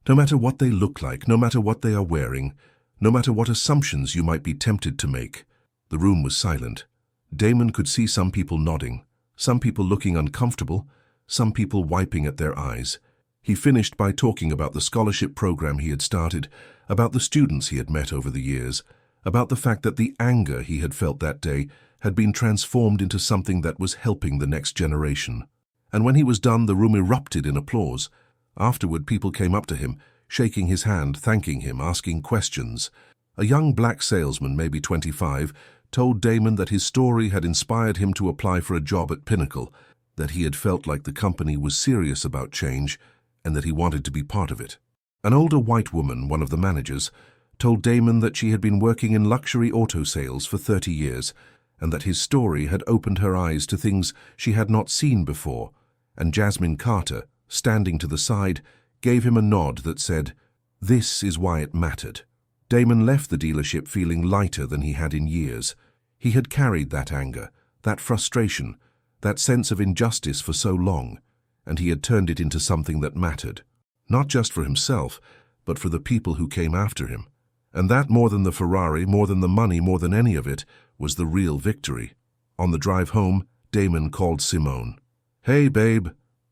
No matter what they look like, no matter what they are wearing, no matter what assumptions you might be tempted to make. The room was silent. Damon could see some people nodding, some people looking uncomfortable, some people wiping at their eyes. He finished by talking about the scholarship program he had started, about the students he had met over the years, about the fact that the anger he had felt that day had been transformed into something that was helping the next generation. And when he was done, the room erupted in applause. Afterward, people came up to him, shaking his hand, thanking him, asking questions. A young black salesman, maybe 25, told Damon that his story had inspired him to apply for a job at Pinnacle, that he had felt like the company was serious about change, and that he wanted to be part of it. An older white woman, one of the managers, told Damon that she had been working in luxury auto sales for 30 years, and that his story had opened her eyes to things she had not seen before, and Jasmine Carter, standing to the side, gave him a nod that said, "This is why it mattered." Damon left the dealership feeling lighter than he had in years. He had carried that anger, that frustration, that sense of injustice for so long, and he had turned it into something that mattered, not just for himself, but for the people who came after him. And that, more than the Ferrari, more than the money, more than any of it, was the real victory. On the drive home, Damon called Simone. "Hey, babe,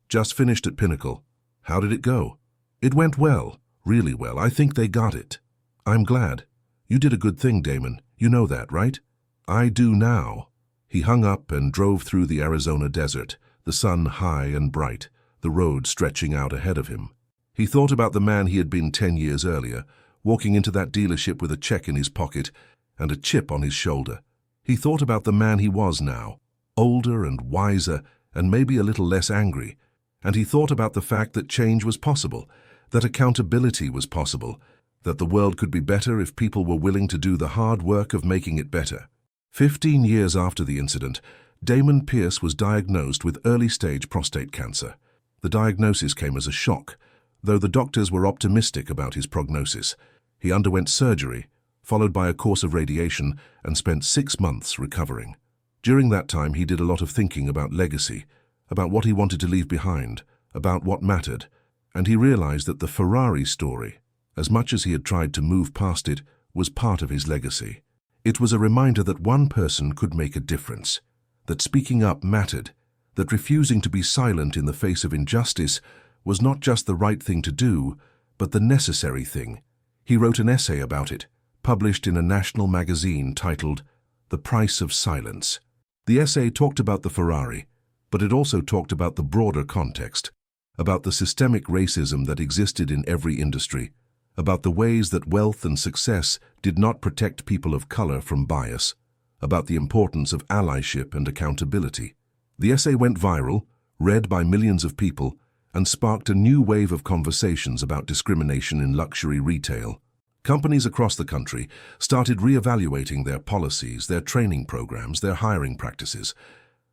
just finished at Pinnacle. How did it go? It went well, really well. I think they got it. I'm glad. You did a good thing, Damon. You know that, right? I do now. He hung up and drove through the Arizona desert, the sun high and bright, the road stretching out ahead of him. He thought about the man he had been 10 years earlier, walking into that dealership with a check in his pocket and a chip on his shoulder. He thought about the man he was now, older and wiser and maybe a little less angry. And he thought about the fact that change was possible, that accountability was possible, that the world could be better if people were willing to do the hard work of making it better. 15 years after the incident, Damon Pierce was diagnosed with early-stage prostate cancer. The diagnosis came as a shock, though the doctors were optimistic about his prognosis. He underwent surgery, followed by a course of radiation, and spent 6 months recovering. During that time, he did a lot of thinking about legacy, about what he wanted to leave behind, about what mattered, and he realized that the Ferrari story, as much as he had tried to move past it, was part of his legacy. It was a reminder that one person could make a difference, that speaking up mattered, that refusing to be silent in the face of injustice was not just the right thing to do, but the necessary thing. He wrote an essay about it, published in a national magazine titled The Price of Silence. The essay talked about the Ferrari, but it also talked about the broader context, about the systemic racism that existed in every industry, about the ways that wealth and success did not protect people of color from bias, about the importance of allyship and accountability. The essay went viral, read by millions of people, and sparked a new wave of conversations about discrimination in luxury retail. Companies across the country started re-evaluating their policies, their training programs, their hiring practices.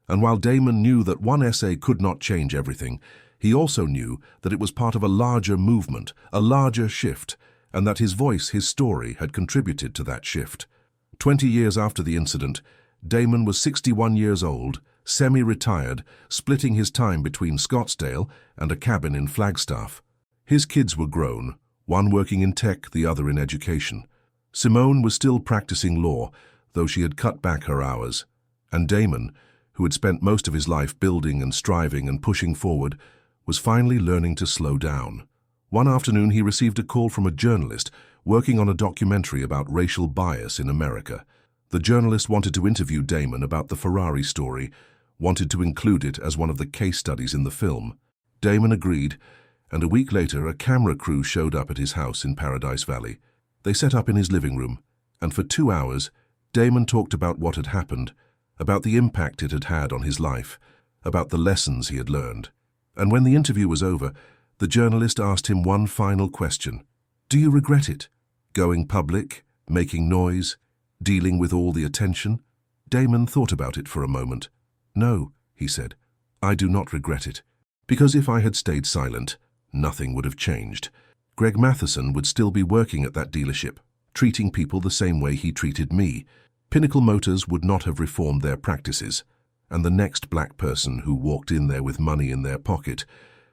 And while Damon knew that one essay could not change everything, he also knew that it was part of a larger movement, a larger shift, and that his voice, his story, had contributed to that shift. 20 years after the incident, Damon was 61 years old, semi-retired, splitting his time between Scottsdale and a cabin in Flagstaff. His kids were grown, one working in tech, the other in education. Simone was still practicing law, though she had cut back her hours. And Damon, who had spent most of his life building and striving and pushing forward, was finally learning to slow down. One afternoon he received a call from a journalist working on a documentary about racial bias in America. The journalist wanted to interview Damon about the Ferrari story, wanted to include it as one of the case studies in the film. Damon agreed, and a week later a camera crew showed up at his house in Paradise Valley. They set up in his living room, and for 2 hours, Damon talked about what had happened, about the impact it had had on his life, about the lessons he had learned. And when the interview was over, the journalist asked him one final question. Do you regret it? Going public, making noise, dealing with all the attention? Damon thought about it for a moment. No, he said, I do not regret it. Because if I had stayed silent, nothing would have changed. Greg Matheson would still be working at that dealership, treating people the same way he treated me. Pinnacle Motors would not have reformed their practices, and the next black person who walked in there with money in their pocket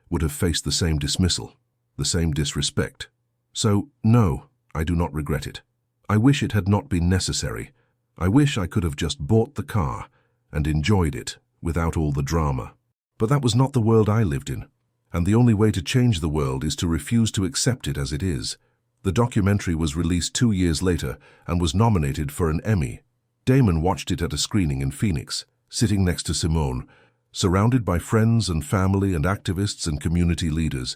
would have faced the same dismissal, the same disrespect. So, no, I do not regret it. I wish it had not been necessary. I wish I could have just bought the car and enjoyed it without all the drama. But that was not the world I lived in, and the only way to change the world is to refuse to accept it as it is. The documentary was released 2 years later and was nominated for an Emmy. Damon watched it at a screening in Phoenix, sitting next to Simone, surrounded by friends and family and activists and community leaders.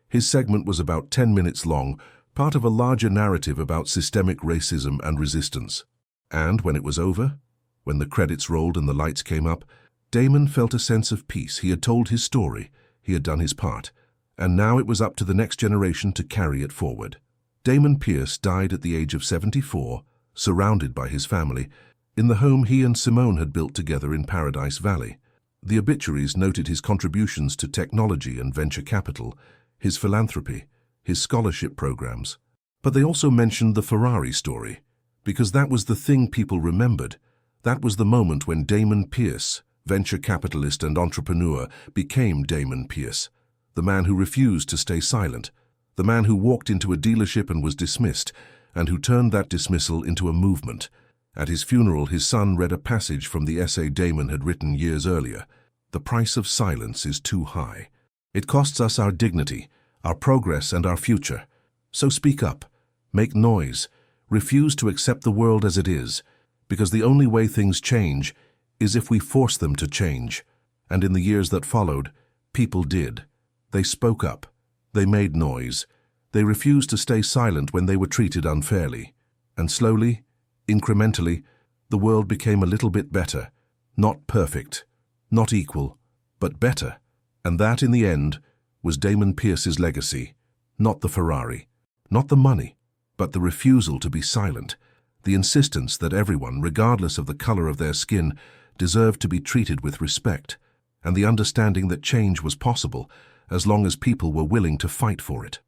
His segment was about 10 minutes long, part of a larger narrative about systemic racism and resistance. And when it was over, when the credits rolled and the lights came up, Damon felt a sense of peace. He had told his story, he had done his part, and now it was up to the next generation to carry it forward. Damon Pierce died at the age of 74, surrounded by his family, in the home he and Simone had built together in Paradise Valley. The obituaries noted his contributions to technology and venture capital, his philanthropy, his scholarship programs. But they also mentioned the Ferrari story, because that was the thing people remembered. That was the moment when Damon Pierce, venture capitalist and entrepreneur, became Damon Pierce, the man who refused to stay silent, the man who walked into a dealership and was dismissed, and who turned that dismissal into a movement. At his funeral, his son read a passage from the essay Damon had written years earlier. The price of silence is too high. It costs us our dignity, our progress, and our future. So speak up, make noise, refuse to accept the world as it is, because the only way things change is if we force them to change. And in the years that followed, people did. They spoke up. They made noise. They refused to stay silent when they were treated unfairly. And slowly, incrementally, the world became a little bit better. Not perfect, not equal, but better. And that, in the end, was Damon Pierce's legacy. Not the Ferrari, not the money, but the refusal to be silent, the insistence that everyone, regardless of the color of their skin, deserved to be treated with respect, and the understanding that change was possible as long as people were willing to fight for it.